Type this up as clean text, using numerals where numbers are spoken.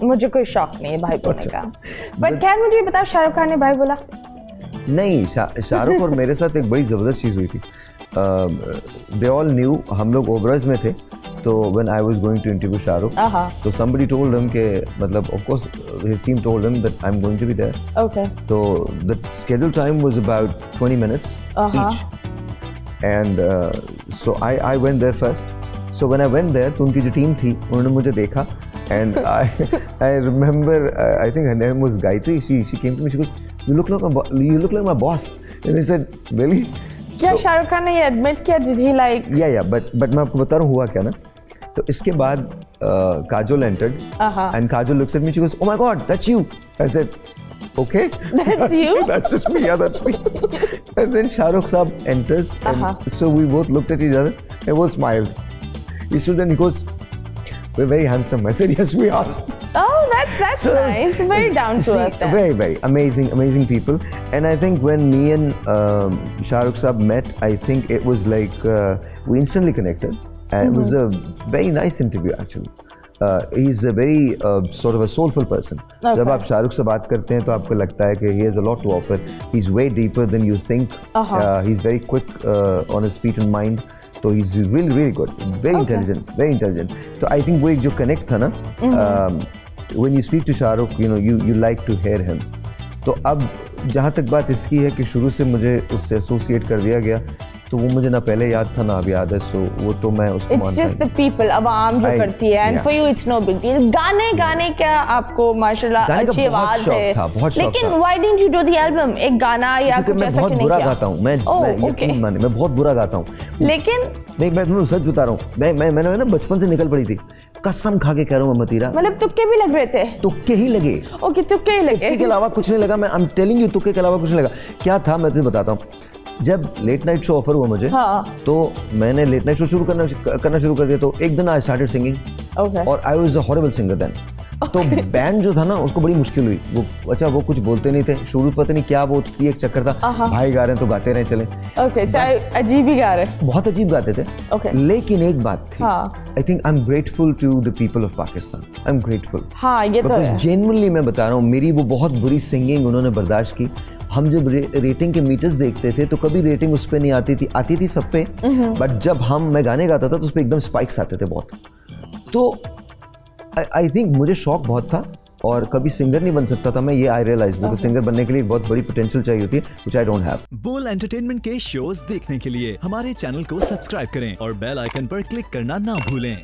मुझे कोई शौक नहीं है भाई बोलने का। बट खैर मुझे बता, शाहरुख खान ने भाई बोला? नहीं, शाहरुख और मेरे साथ एक बड़ी ज़बरदस्त चीज़ हुई थी। दे ऑल न्यू, हम लोग ओबराज में थे, तो when I was going to interview Shahrukh, so somebody told him के मतलब of course his team told him that I'm going to be there. Okay. So the scheduled time was about 20 minutes each, and so I went there first. So when I went there, तो उनकी जो team थी उन्होंने मुझे देखा, and I remember I think her name was Gayatri. She came to me. She goes, you look like my boss. And I said, really? क्या शाहरुख खान ने ये admit किया? Did he like? Yeah, but मैं आपको बता रहा हूँ हुआ क्या ना। तो इसके बाद Kajol entered, and Kajol looks at me. She goes, "Oh my God, that's you." I said, "Okay, that's you. That's just me. Yeah, that's me." And then Shahrukh Saab enters, and so we both looked at each other and both smiled. He stood and he goes, "We're very handsome." I said, "Yes, we are." Oh, that's nice. Very down to earth. Very amazing people. And I think when me and Shahrukh Saab met, I think it was like we instantly connected. And it was a very nice interview actually. He's a very sort of a soulful person. जब आप शाहरुख से बात करते हैं तो आपको लगता है कि he has a lot to offer. He's way deeper than you think. He's very quick on his feet and mind. So he's really good, very intelligent. So I think वो एक जो connect था ना, when you speak to Shahrukh, you know, you like to hear him. तो अब जहाँ तक बात इसकी है कि शुरू से मुझे उससे एसोसिएट कर दिया गया, तो वो मुझे ना पहले याद था ना अब याद है, सो वो तो मैं उसको मानता हूँ। It's just the people, आवाम जो करती है, and for you it's no big deal. गाने क्या आपको माशाल्लाह अच्छी आवाज है, लेकिन why didn't you do the album? एक गाना या कुछ ऐसा क्यों नहीं किया? मैं बहुत बुरा गाता हूँ, मैं यकीन माने मैं बहुत बुरा गाता हूँ। लेकिन नहीं, मैं तुम्हें सच बता रहा हूँ, मैंने ना बचपन से निकल पड़ी थी, कसम खा के कह रहा हूँ मतीरा। मतलब तुक्के भी लग रहे थे? तुक्के ही लगे। ओके, तुक्के ही लगे। तुक्के के अलावा कुछ नहीं लगा। मैं आई एम टेलिंग यू, तुक्के के अलावा कुछ नहीं लगा। क्या था मैं तुम्हें बताता हूँ। जब लेट नाइट शो ऑफर हुआ मुझे, तो मैंने लेट नाइट शो शुरू करना शुरू कर दिया। तो एक दिन आई स्टार्टेड सिंगिंग, और I was a horrible singer then. तो बैंड जो था ना उसको बड़ी मुश्किल हुई। वो अच्छा वो कुछ बोलते नहीं थे शुरू, पता नहीं क्या वो एक चक्कर था, भाई गा रहे हैं तो गाते रहे चले। ओके, चाहे अजीब ही गा रहे, बहुत अजीब गाते थे। ओके, लेकिन एक बात थी, I think I am grateful to the people of Pakistan. I am grateful. हाँ, ये तो है। जेन्युइनली मैं बता रहा हूँ, मेरी वो बहुत बुरी सिंगिंग उन्होंने बर्दाश्त की। हम जब रेटिंग के मीटर्स देखते थे तो कभी रेटिंग उस पर नहीं आती थी सब पे, बट जब मैं गाने गाता था तो उस पर एकदम स्पाइक्स आते थे बहुत। तो आई थिंक मुझे शौक बहुत था और कभी सिंगर नहीं बन सकता था मैं, ये आई रियलाइज, बिकॉज़ सिंगर बनने के लिए बहुत बड़ी पोटेंशियल चाहिए होती है, व्हिच आई डोंट हैव। बोल एंटरटेनमेंट के शोज देखने के लिए हमारे चैनल को सब्सक्राइब करें और बेल आइकन पर क्लिक करना ना भूलें।